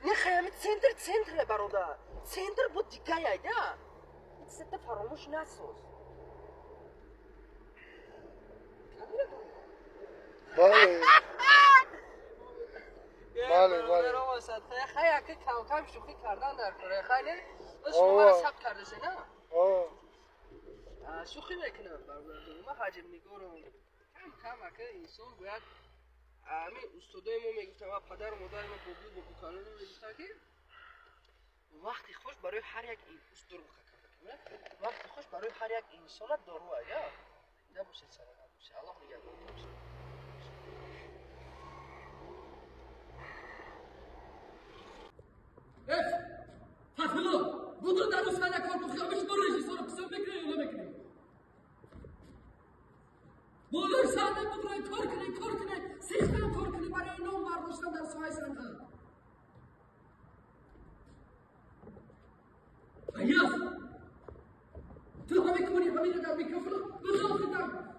نه خیلی центр برادر центр بود دیگه ایده ست فراموش نسوز بله خیلی که کم شوخی کردن در کره خیلی شما را ثبت کرده شه نه شوخی میکنم برادر ما حجم نگارم کم که انسان باید همین استادای ما میگفتن و پدر و مادر ما با بکانون میگفتن که وقتی خوش برای هر یک استاد وقتی خوش برای هر یک انسان دارو ایده نباشه سلامت باشه الله نگهدار باشه Fatma, budur da Ruslarla korkutuyormuş bu rejisörü kısım bekliyor bekliyor. Budur sahne budur korkunu, sizden korkunu bana inon var Ruslardan soğaysanda. Hayır. Tu hame kumuni hame da mikrofonu, budur okudam.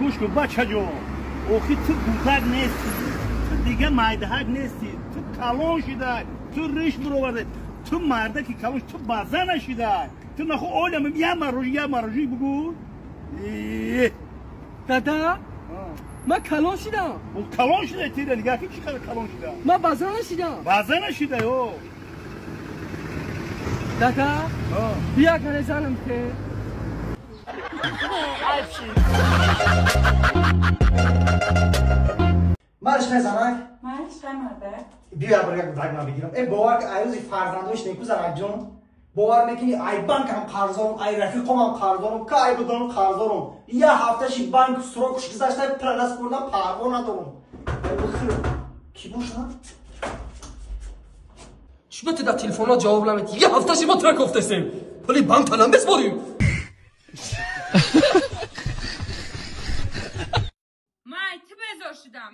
گوش کن بچه جون اوخی تو بودک نیستی تو دیگه مایدهک نیستی تو کلون شده تو ریش برآورده تو مرده که کلونش تو بازه نشده تو نخو اولم یه مروجی بگو دادا ما کلون شدم کلون شده تیره نگه که چی کلون شده ما بازه نشدم بازه نشده یو دادا بیا کنه زنم که مرش نزنک؟ مرش نماده بیا برگرد بودک من بگیرم ای باور که ایروزی فرزندوش نیکو زنک جون باور میکنی ای بانک هم قرضارم ای رفیقم هم قرضارم که ای بدانم قرضارم یه هفتهشی بانک سراغش گذاشته پرنس بردم پروا ندارم ای بخیر کی باشم؟ شما تا تلفن‌ها جواب نمیدی یه هفتهشی ما ترک افتستیم ولی بانک تنم بسپاریم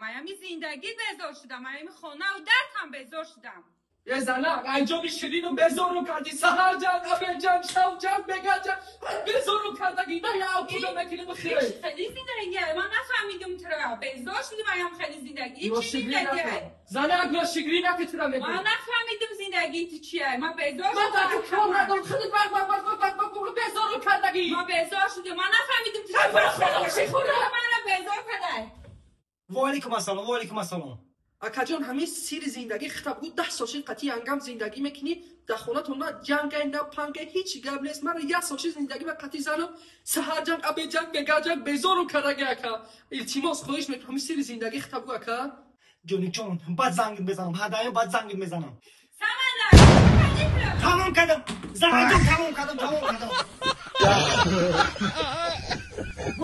مایمی زندگی بزار شدم مایمی خانه و درد هم بزار شدم یه زنک انجام شیرین رو بزار رو کردی سهر جنگ ابل جنگ شو جنگ بگه جنگ بزار رو کردگی نه یا کدوم مکنی بخیره خیلی زندگیه من نفهمیدم ترا بزار شدی مایم خیلی زندگی چی زندگیه زنک یا شیرین که ترا میگه من نفهمیدم زندگی تو چیه من بزار شدم من تو کار ندارم خیلی بگ بزار رو کردگی من بزار شدم من نفهمیدم تو چیه من بزار کردم وعلیکم السلام اکا جان همین سیر زندگی خطاب بود 10 سالش قطعی انگام زندگی میکنی در خونه تو نه جنگ نه پنگ هیچ گپ نیست من یه سالش زندگی به قطعی زنم سهر جنگ ابی جنگ بگا جنگ بزارو کرده اکا التماس خواهش میکنم همین سیر زندگی خطاب بود اکا جونی چون بعد زنگ بزنم هدایا بعد زنگ بزنم تمام کردم زنگ جون تمام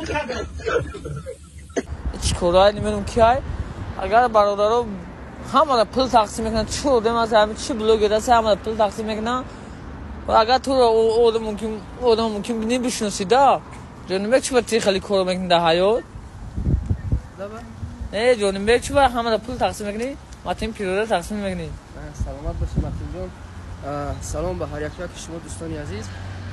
کردم چیکار نمی‌کنم که اگر برادرها همه پول تقسیم میکنن چه دم از همه چی بلوگ دست همه پول تقسیم میکنن و اگر تو آدم ممکن نمی‌شناسید جونم چه وقتی خیلی کار میکنی در حیات نه جونم چه وقت همه پول تقسیم میکنی ماتیم پیروزه تقسیم میکنی سلامت باشید متین جان سلام به هر یک شما دوستان عزیز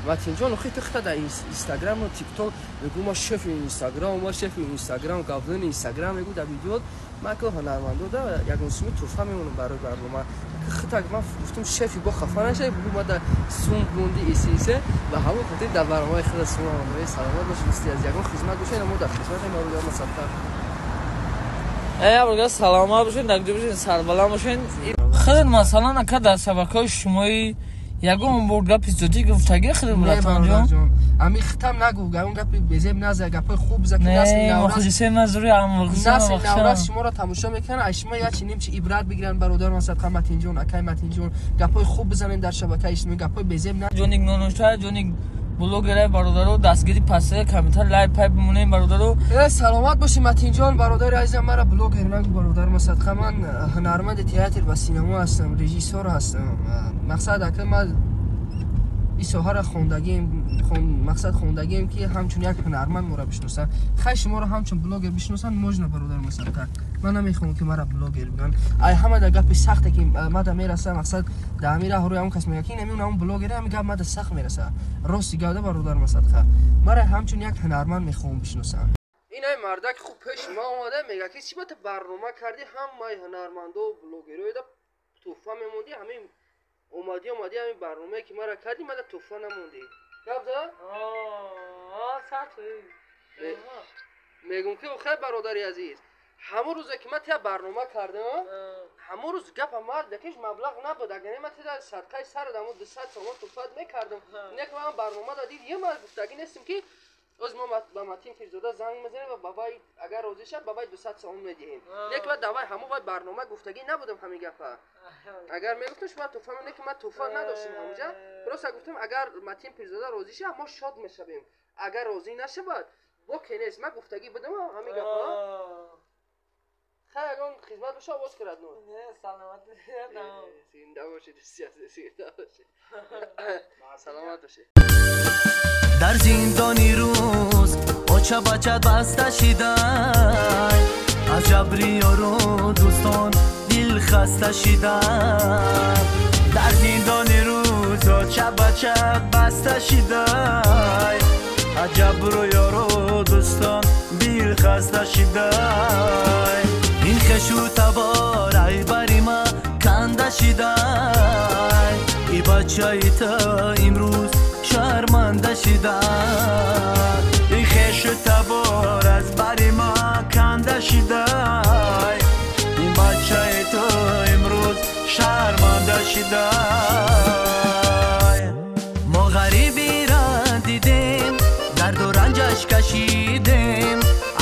متین جان خیلی تخته در اینستاگرام و تیک تاک میگم ما شف اینستاگرام گاودن اینستاگرام میگم در ویدیو ما که هنرمندا دا یک موسمی توفا میمونم برای برنامه خیلی ما گفتم شفی با خفا نشه ما در سوم بوندی اسیسه و هوا خاطر در برنامه خیلی سوم ما سلامت باشید دوستی از یگان خدمت باشین ما در خدمت ما رو مصطفی برگرد سلامت باشین در باشین سربلند باشین خیلی مثلا که در شبکه‌های شمایی ягон бор гапи зоди гуфтаги хеле булатон ҷон ами хитам нагу гавон гапи безем наза гапой хуб за ки насли навраз мухлисе мазури насли навраз шуморо тамошо мекунан ай шумо я чиним чи ибрат бигиран бародар масад Матин ҷон акай Матин ҷон гапой хуб бизанен дар шабакаи иҷтимоӣ гапой безем на ҷоник ноношта ҷоник блогерай бародаро дастгири пасаи комментар лайв пай бимонем бародаро саломат боши Матин ҷон бародари азизам мара блогер нагу бародар масадқа ман ҳунарманди театр ва синема ҳастам режиссёр ҳастам мақсад ака ман ин соҳара хондагием мақсад хондагием ки ҳамчун як ҳунарманд моро бишносанд хай шуморо ҳамчун блогер бишносанд можна бародар масадқа ман намехоҳам ки мара блогер бигӯян ай ҳамада гапи сахте ки мада мераса мақсад да ҳамин раҳҳои ҳамон кас мега ки ин ҳамин блогери ҳамин гап мада сахт мераса рости гавда бародар масадқа мара ҳамчун як ҳунарманд мехоҳам бишносам ин ай марда ки хуб пеши ма омада мега ки чӣ бата барнома кардӣ ҳамаи ҳунармандо блогероида туҳфа мемондӣ ҳамин омадӣ ҳамин барномае ки мара кардӣ мада туҳфа намондӣ гапда мегум ки охай бародари азиз ҳамон рӯзе ки ман тия барнома кардам ҳамон рӯз гапа ман дакиш маблағ набуд агаре ман тия садқаи сарадам 200 сомон туҳфат мекардам не ки ман барнома дадид е ман гуфтагӣ нестем ки оз мо ба Матин Пирзода занг мезанем ва ба вай агар розӣ шад ба вай 200 сомон медиҳем не ки ман да вай ҳамон вай барнома гуфтагӣ набудам ҳамин гапа агар мегуфтам шумо туҳфа не ки ман туҳфа надоштем ҳамоҷа просто гуфтам агар Матин Пирзода розӣ шад мо шод мешавем агар розӣ нашавад бо кенес ман гуфтагӣ будам ҳамин гапа хай ягон хизмат боша овоз кирад ну саломат зинда бошед зинда бошед саломат бошед در زندانی روز بچه بچه بسته شدن از جبری یارو دوستان دل خسته شدن در زندانی روز بچه بچه بسته شدن از جبری یارو دوستان دل خسته شدن این خشو تبار ای بری ما کنده شدن ای بچه ایتا امروز شرمنده شدن این خش تبار از بری ما کنده شدن این بچه تو امروز شرمنده شدن ما غریبی را دیدیم درد و رنجش کشیدیم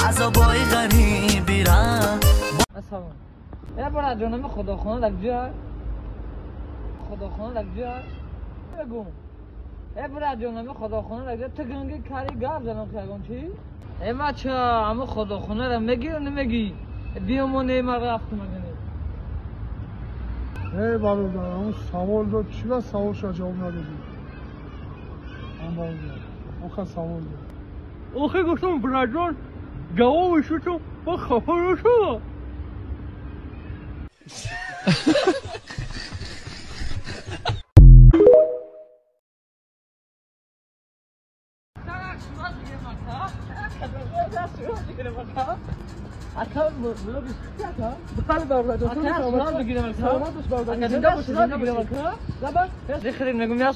عذابای غریبی را السلام یه برای جانم خداخانه لگجای خداخانه لگجای بگو ای برای جانم خداخانه لگجای تو گنگی کاری گرد زنم خیگان چی؟ ای بچه همه خداخانه را میگی و نمیگی بیامونه ای من رفتم اگنی ای برادر همون سوال داد چی و سوال شد جواب ندادی هم برادر آخه سوال داد آخه گفتم برادران جوابشو تو با خفه نشو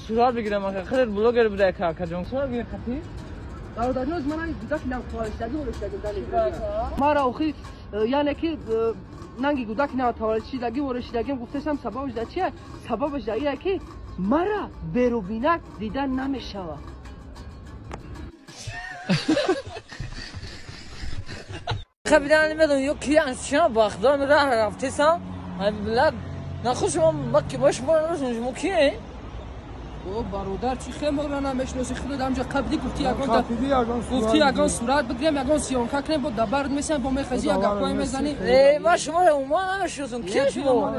سرال بگیرم خیلی بلوگر بوده که جون سرال بگیرم خطی برادر نوز من گودک نم توالشتگی ورشتگی مارا اوخی یعنی که ننگی گودک نم توالشتگی ورشتگیم گفتم سببش در چیه سببش در اینه که مرا بیروبینک دیدن نمیشود خبیدن نمیدون یو کی انشان با اخدار می راه رفته سام بلد نخوش ما کی باش ما نشون کیه او برادر چی خیلی ما نمیشناسی خودت همجا قبلی گفتی اگان صورت بگیرم اگان سیانکا کنیم با دبرد میسن با میخزی اگر پای میزنی ما شما رو ما نمیشناسم کی شما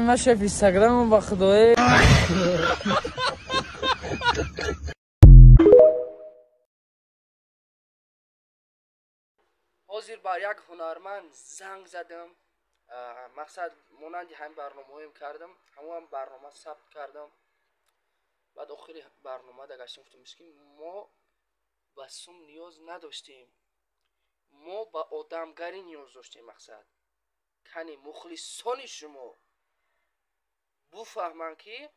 ما شف اینستاگرام با خدای حاضر بر یک هنرمند زنگ زدم مقصد مانند همین برنامه‌ایم کردم همون برنامه ثبت کردم بعد آخری برنامه داشتیم گفتم مسکین ما به سوم نیاز نداشتیم ما به آدمگری نیاز داشتیم مقصد کنی مخلصان شما بفهمن که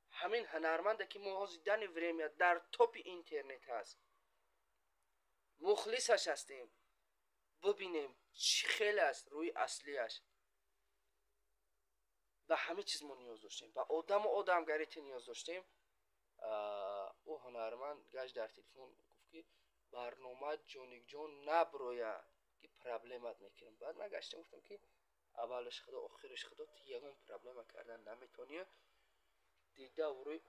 همین هنرمند که ما دیدن وریمیت در توپ اینترنت هست مخلصش هستیم ببینیم چی خیلی است روی اصلیش به همه چیز ما نیاز داشتیم، به آدم و آدمگری نیاز داشتیم. او هنرمند گشت در تلفن گفت که برنامه جونیک جون نبرویا که پرابلمت میکنم. بعد من گشتم گفتم که اولش خدا آخرش خدا تو یگان پرابلم کردن نمیتونی دیگه روی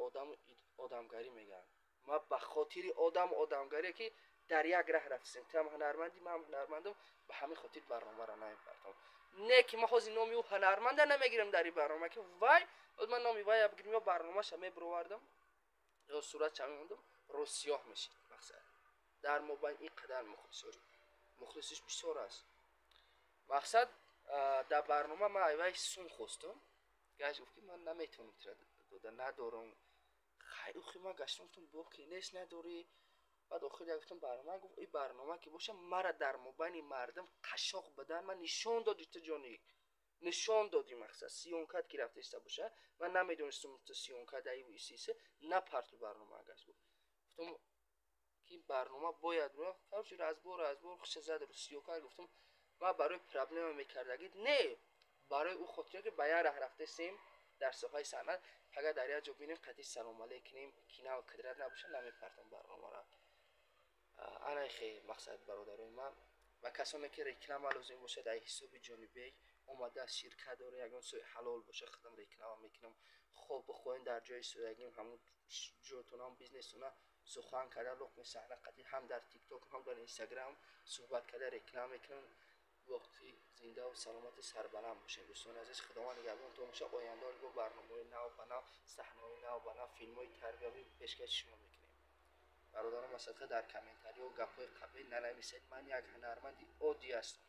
آدمگری میگن. ما به خاطر آدمگری که در یک راه رفتیم تم هنرمندی من هنرمندم به همین خاطر برنامه را نمیبرتم. نه که ما خواستی نامی او هنرمنده نمیگیرم در این برنامه که وای من نامی وای بگیرم یا برنامه شمی بروردم یا صورت شمی موندم رو سیاه میشید. مقصد در مبین این قدر مخلصش بسیار است. مقصد در برنامه من ایوای سون خواستم گشت گفت که من نمیتونم داده ندارم. خیلی خوب من گشتم گفتم با که نیست نداری. بعد آخر گفتم برنامه گفت این برنامه که باشه مرا در مبین مردم قشاق بدن من نشان دادی تو جانی نشان دادی. مقصد سیونکت که رفته است باشه من نمیدونستم تو سیونکت ای و سیسه نپرت برنامه گشت گفتم که برنامه باید رو فرض از بار خوش زد رو سیونکت. گفتم ما برای پرابلم میکردگید نه برای او خاطر که باید راه رفته سیم در صفحه صنعت اگر در یک جا ببینیم قطعی سلام علیکم کینا و قدرت نباشه نمیپرتم برنامه را. انا خیلی مقصد برادرای من و کسانی که رکلام لازم باشه در حساب جانبی اومده از شرکت داره یگان سوی حلال باشه خدم رکلام میکنم. خوب بخواین در جای سویگیم همون جورتون هم بیزنسونا سخن کرده لقمه صحنه قطعی هم در تیک توک هم در اینستاگرام صحبت کرده رکلام میکنم. وقتی زنده و سلامت سربلند باشین دوستان عزیز. خداوند نگهدار تو همیشه آینده رو برنامه‌های نو بنا صحنه‌های نو بنا فیلم‌های تربیوی پیشکش شما میکنیم. برادران مسئله در کامنتاری و گپ‌های قبلی ننویسید من یک هنرمند عادی هستم.